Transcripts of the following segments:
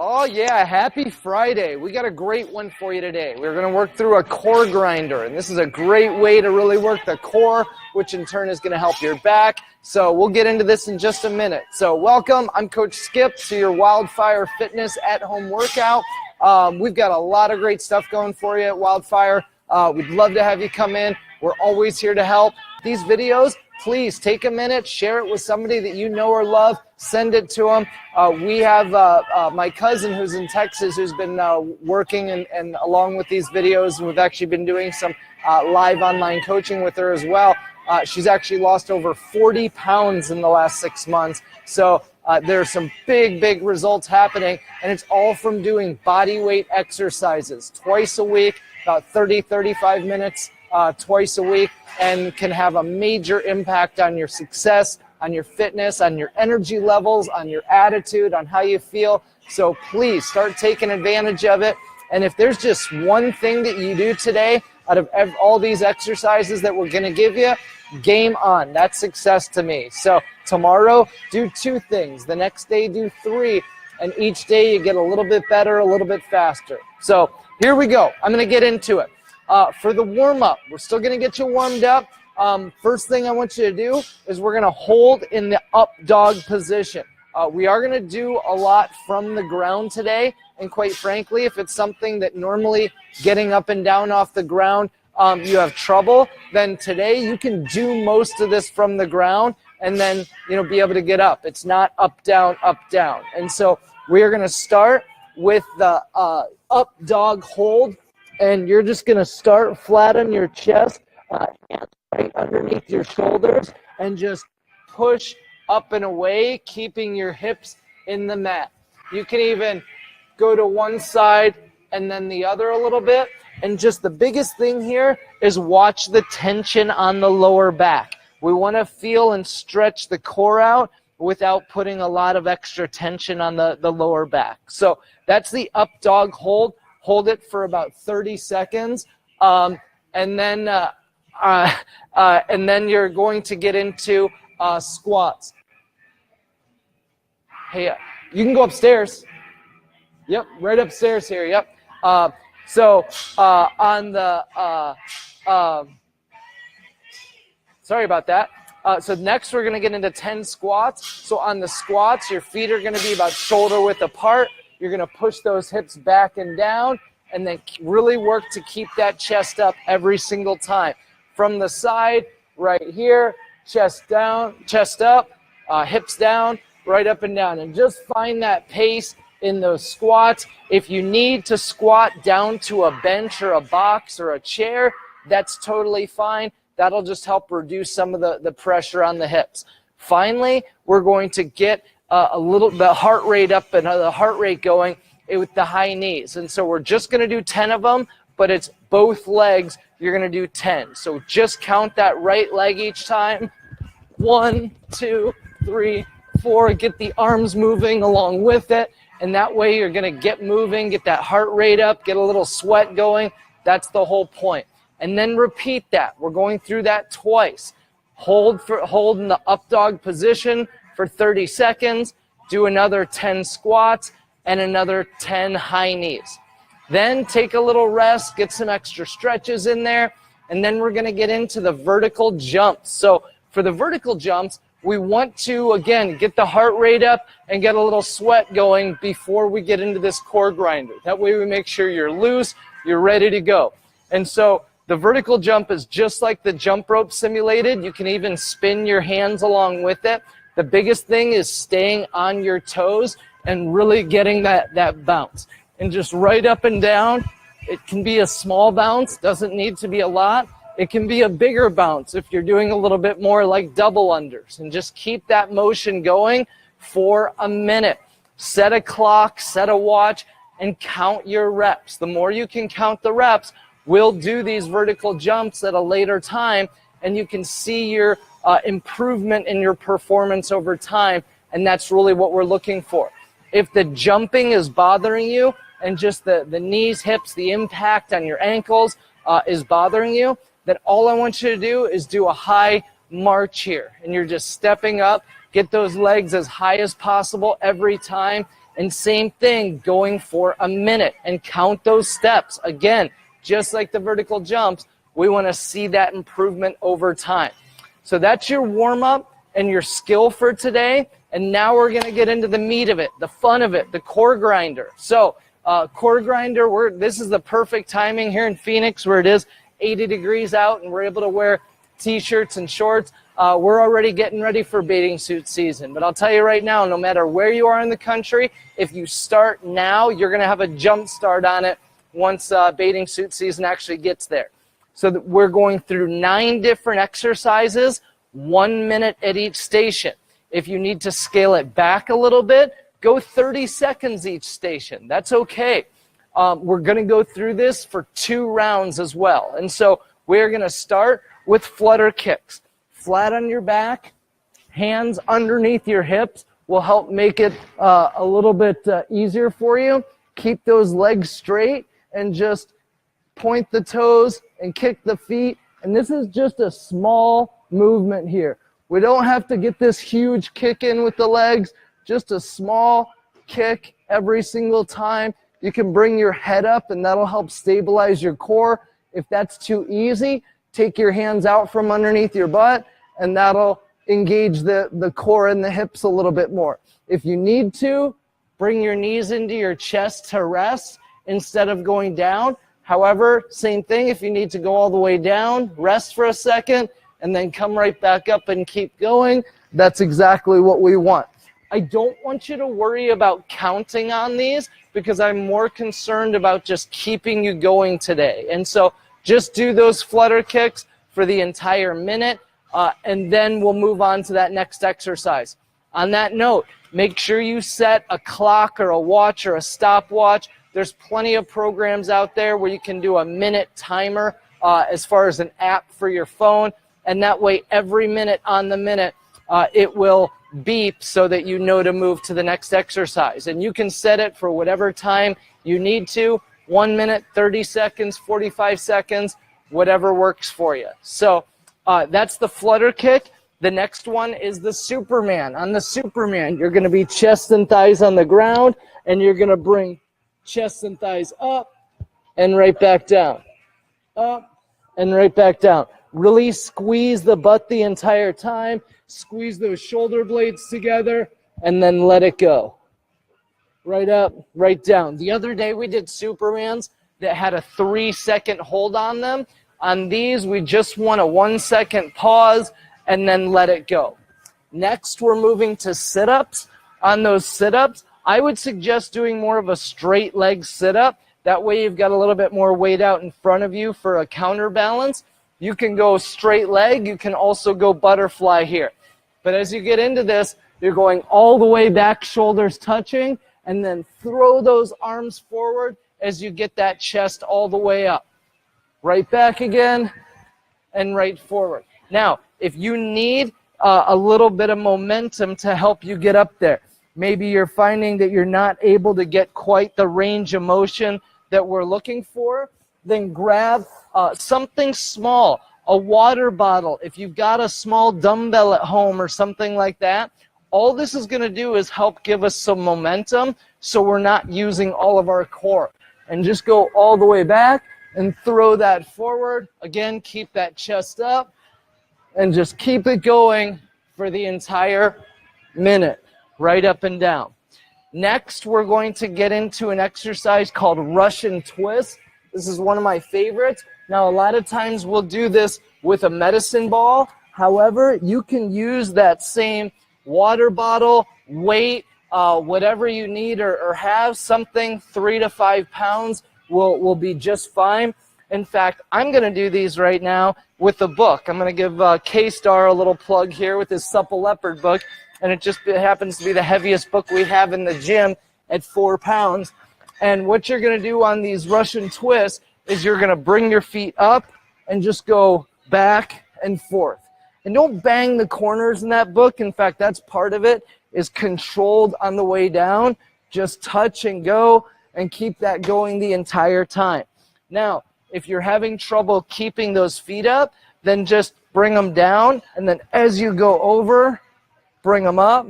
Oh yeah, happy Friday. We got a great one for you today. We're going to work through a core grinder, and this is a great way to really work the core, which in turn is going to help your back. So we'll get into this in just a minute. So welcome, I'm Coach Skip to your WildFire Fitness at-home workout. We've got a lot of great stuff going for you at WildFire. We'd love to have you come in. We're always here to help. These videos, please take a minute, share it with somebody that you know or love, send it to them. We have my cousin who's in Texas who's been working and along with these videos, and we've actually been doing some live online coaching with her as well. She's actually lost over 40 pounds in the last 6 months. So there's some big results happening, and it's all from doing body weight exercises twice a week, about 30-35 minutes twice a week, and can have a major impact on your success, on your fitness, on your energy levels, on your attitude, on how you feel. So please start taking advantage of it. And if there's just one thing that you do today out of all these exercises that we're going to give you, game on. That's success to me. So tomorrow, do 2 things. The next day, do 3. And each day you get a little bit better, a little bit faster. So here we go. I'm going to get into it. For the warm-up, we're still going to get you warmed up. First thing I want you to do is we're going to hold in the up dog position. We are going to do a lot from the ground today, and quite frankly, if it's something that normally getting up and down off the ground you have trouble, then today you can do most of this from the ground and then be able to get up. It's not up, down, and so we are going to start with the up dog hold. And you're just going to start flat on your chest, hands right underneath your shoulders, and just push up and away, keeping your hips in the mat. You can even go to one side and then the other a little bit. And just the biggest thing here is watch the tension on the lower back. We want to feel and stretch the core out without putting a lot of extra tension on the lower back. So that's the up dog hold. Hold it for about 30 seconds, and then you're going to get into squats. Hey, you can go upstairs. Yep, right upstairs here. Yep. On the sorry about that. So next we're going to get into 10 squats. So on the squats, your feet are going to be about shoulder width apart. You're going to push those hips back and down, and then really work to keep that chest up every single time. From the side, right here, chest down, chest up, hips down, right up and down. And just find that pace in those squats. If you need to squat down to a bench or a box or a chair, that's totally fine. That'll just help reduce some of the pressure on the hips. Finally, we're going to get the heart rate up and the heart rate going with the high knees. And so we're just going to do 10 of them, but it's both legs. You're going to do 10. So just count that right leg each time. 1, 2, 3, 4. Get the arms moving along with it. And that way you're going to get moving, get that heart rate up, get a little sweat going. That's the whole point. And then repeat that. We're going through that twice. Hold in the up dog position for 30 seconds, do another 10 squats, and another 10 high knees. Then take a little rest, get some extra stretches in there, and then we're going to get into the vertical jumps. So for the vertical jumps, we want to, again, get the heart rate up and get a little sweat going before we get into this core grinder. That way we make sure you're loose, you're ready to go. And so the vertical jump is just like the jump rope simulated. You can even spin your hands along with it. The biggest thing is staying on your toes and really getting that bounce. And just right up and down. It can be a small bounce, doesn't need to be a lot. It can be a bigger bounce if you're doing a little bit more like double unders. And just keep that motion going for a minute. Set a clock, set a watch, and count your reps. The more you can count the reps, we'll do these vertical jumps at a later time, and you can see your improvement in your performance over time, and that's really what we're looking for. If the jumping is bothering you and just the knees, hips, the impact on your ankles is bothering you, then all I want you to do is do a high march here, and you're just stepping up, get those legs as high as possible every time, And same thing, going for a minute and count those steps. Again, just like the vertical jumps, we want to see that improvement over time. So that's your warm-up and your skill for today. And now we're going to get into the meat of it, the fun of it, the core grinder. So core grinder, this is the perfect timing here in Phoenix where it is 80 degrees out and we're able to wear t-shirts and shorts. We're already getting ready for bathing suit season. But I'll tell you right now, no matter where you are in the country, if you start now, you're going to have a jump start on it once bathing suit season actually gets there. So that we're going through 9 different exercises, 1 minute at each station. If you need to scale it back a little bit, go 30 seconds each station. That's okay. We're going to go through this for 2 rounds as well. And so we're going to start with Flutter Kicks. Flat on your back, hands underneath your hips will help make it a little bit easier for you. Keep those legs straight and just point the toes and kick the feet. And this is just a small movement here. We don't have to get this huge kick in with the legs, just a small kick every single time. You can bring your head up and that'll help stabilize your core. If that's too easy, take your hands out from underneath your butt and that'll engage the core and the hips a little bit more. If you need to, bring your knees into your chest to rest instead of going down. However, same thing, if you need to go all the way down, rest for a second, and then come right back up and keep going. That's exactly what we want. I don't want you to worry about counting on these because I'm more concerned about just keeping you going today. And so just do those Flutter Kicks for the entire minute, and then we'll move on to that next exercise. On that note, make sure you set a clock or a watch or a stopwatch. There's plenty of programs out there where you can do a minute timer as far as an app for your phone. And that way, every minute on the minute, it will beep so that you know to move to the next exercise. And you can set it for whatever time you need to, 1 minute, 30 seconds, 45 seconds, whatever works for you. So that's the Flutter Kick. The next one is the Superman. On the Superman, you're going to be chest and thighs on the ground, and you're going to bring chest and thighs up and right back down. Up and right back down. Really squeeze the butt the entire time. Squeeze those shoulder blades together and then let it go. Right up, right down. The other day we did Supermans that had a 3-second hold on them. On these, we just want a 1-second pause and then let it go. Next, we're moving to sit-ups. On those sit-ups, I would suggest doing more of a straight leg sit-up. That way you've got a little bit more weight out in front of you for a counterbalance. You can go straight leg. You can also go butterfly here. But as you get into this, you're going all the way back, shoulders touching, and then throw those arms forward as you get that chest all the way up. Right back again and right forward. Now, if you need a little bit of momentum to help you get up there, maybe you're finding that you're not able to get quite the range of motion that we're looking for, then grab something small, a water bottle. If you've got a small dumbbell at home or something like that, all this is going to do is help give us some momentum so we're not using all of our core. And just go all the way back and throw that forward. Again, keep that chest up and just keep it going for the entire minute, right up and down. Next, we're going to get into an exercise called Russian twist. This is one of my favorites. Now, a lot of times we'll do this with a medicine ball. However, you can use that same water bottle, weight, whatever you need or have, something 3 to 5 pounds will be just fine. In fact, I'm going to do these right now with a book. I'm going to give K-Star a little plug here with his Supple Leopard book, and it happens to be the heaviest book we have in the gym at 4 pounds. And what you're going to do on these Russian twists is you're going to bring your feet up and just go back and forth. And don't bang the corners in that book. In fact, that's part of it, is controlled on the way down. Just touch and go and keep that going the entire time. Now, if you're having trouble keeping those feet up, then just bring them down. And then as you go over, bring them up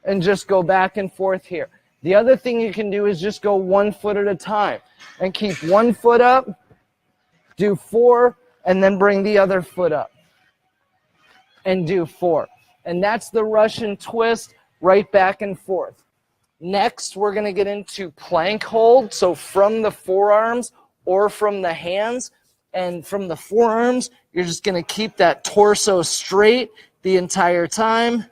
and just go back and forth here. The other thing you can do is just go 1 foot at a time and keep 1 foot up, do 4, and then bring the other foot up and do 4. And that's the Russian twist, right back and forth. Next, we're going to get into plank hold. So from the forearms or from the hands, and from the forearms, you're just going to keep that torso straight the entire time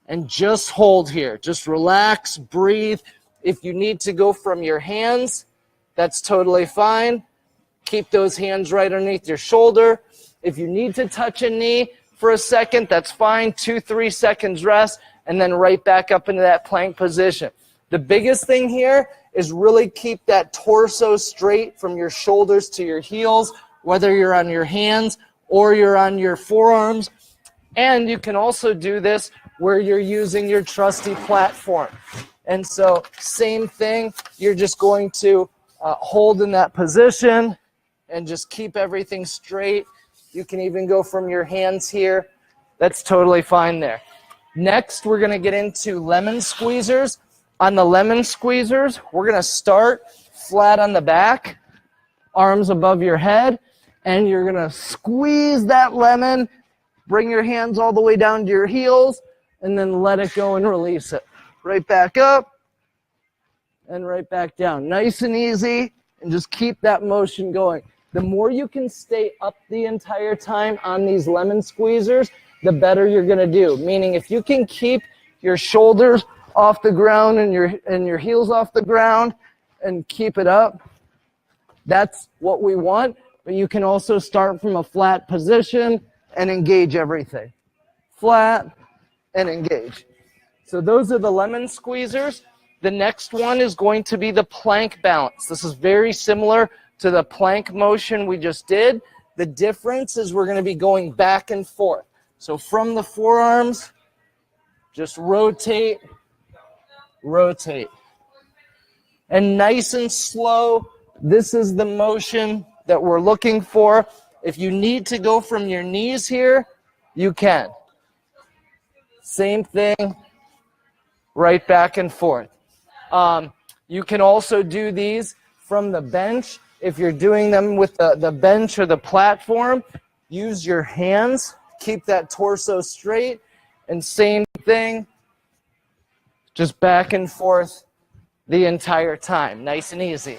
and just hold here. Just relax, breathe. If you need to go from your hands, that's totally fine. Keep those hands right underneath your shoulder. If you need to touch a knee for a second, that's fine. 2-3 seconds rest, and then right back up into that plank position. The biggest thing here is really keep that torso straight from your shoulders to your heels, whether you're on your hands or you're on your forearms. And you can also do this where you're using your trusty platform. And so same thing, you're just going to hold in that position and just keep everything straight. You can even go from your hands here. That's totally fine there. Next, we're going to get into lemon squeezers. On the lemon squeezers, we're going to start flat on the back, arms above your head, and you're going to squeeze that lemon, bring your hands all the way down to your heels, and then let it go and release it. Right back up and right back down. Nice and easy, and just keep that motion going. The more you can stay up the entire time on these lemon squeezers, the better you're going to do. Meaning if you can keep your shoulders off the ground and your heels off the ground and keep it up, that's what we want. But you can also start from a flat position and engage everything. Flat and engage. So those are the lemon squeezers. The next one is going to be the plank balance. This is very similar to the plank motion we just did. The difference is we're going to be going back and forth. So from the forearms, just rotate, rotate. And nice and slow, this is the motion that we're looking for. If you need to go from your knees here, you can. Same thing, right back and forth. You can also do these from the bench. If you're doing them with the bench or the platform, use your hands, keep that torso straight, and same thing, just back and forth the entire time, nice and easy.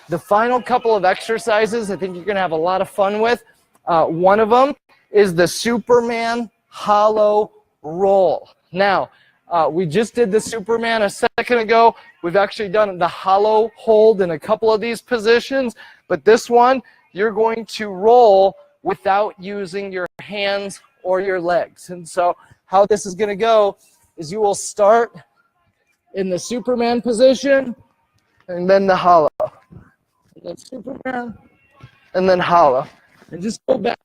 The final couple of exercises I think you're going to have a lot of fun with. One of them is the Superman hollow roll. Now, we just did the Superman a second ago. We've actually done the hollow hold in a couple of these positions, but this one, you're going to roll without using your hands or your legs. And so how this is going to go is you will start in the Superman position and then the hollow. And then Superman and then hollow. And just go back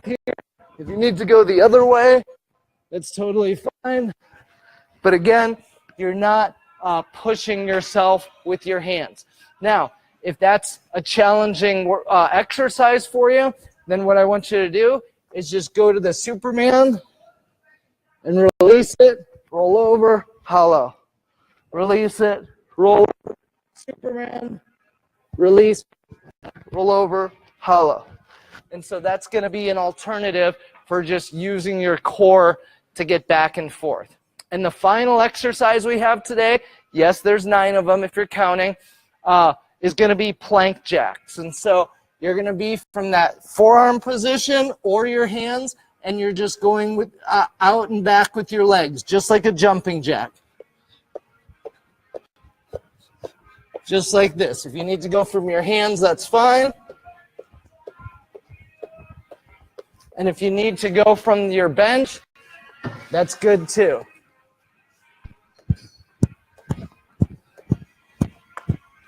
here. If you need to go the other way, that's totally fine. But again, you're not pushing yourself with your hands. Now, if that's a challenging exercise for you, then what I want you to do is just go to the Superman and release it, roll over, hollow. Release it, roll over, Superman, release, roll over, hollow. And so that's going to be an alternative for just using your core to get back and forth. And the final exercise we have today, yes, there's 9 of them if you're counting, is going to be plank jacks. And so you're going to be from that forearm position or your hands, and you're just going with out and back with your legs, just like a jumping jack. Just like this. If you need to go from your hands, that's fine. And if you need to go from your bench, that's good too.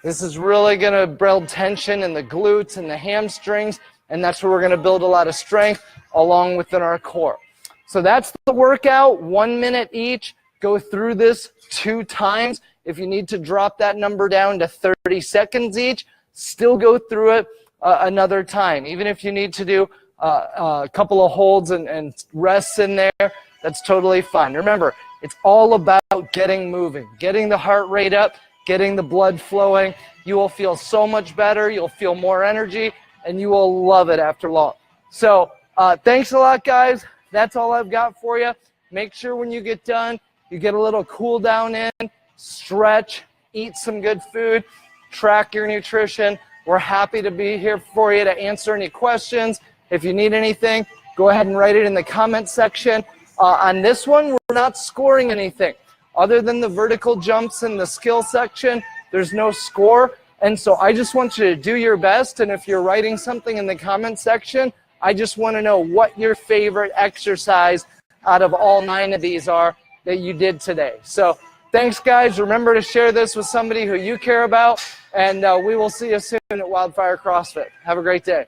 This is really going to build tension in the glutes and the hamstrings, and that's where we're going to build a lot of strength along within our core. So that's the workout, 1 minute each. Go through this 2 times. If you need to drop that number down to 30 seconds each, still go through it another time. Even if you need to do a couple of holds and rests in there, that's totally fine. Remember, it's all about getting moving, getting the heart rate up, getting the blood flowing. You will feel so much better. You'll feel more energy, and you will love it after long. So thanks a lot, guys. That's all I've got for you. Make sure when you get done, you get a little cool down in, stretch, eat some good food, track your nutrition. We're happy to be here for you to answer any questions. If you need anything, go ahead and write it in the comment section. On this one, we're not scoring anything. Other than the vertical jumps in the skill section, there's no score. And so I just want you to do your best. And if you're writing something in the comment section, I just want to know what your favorite exercise out of all 9 of these are that you did today. So thanks, guys. Remember to share this with somebody who you care about. And we will see you soon at WildFire CrossFit. Have a great day.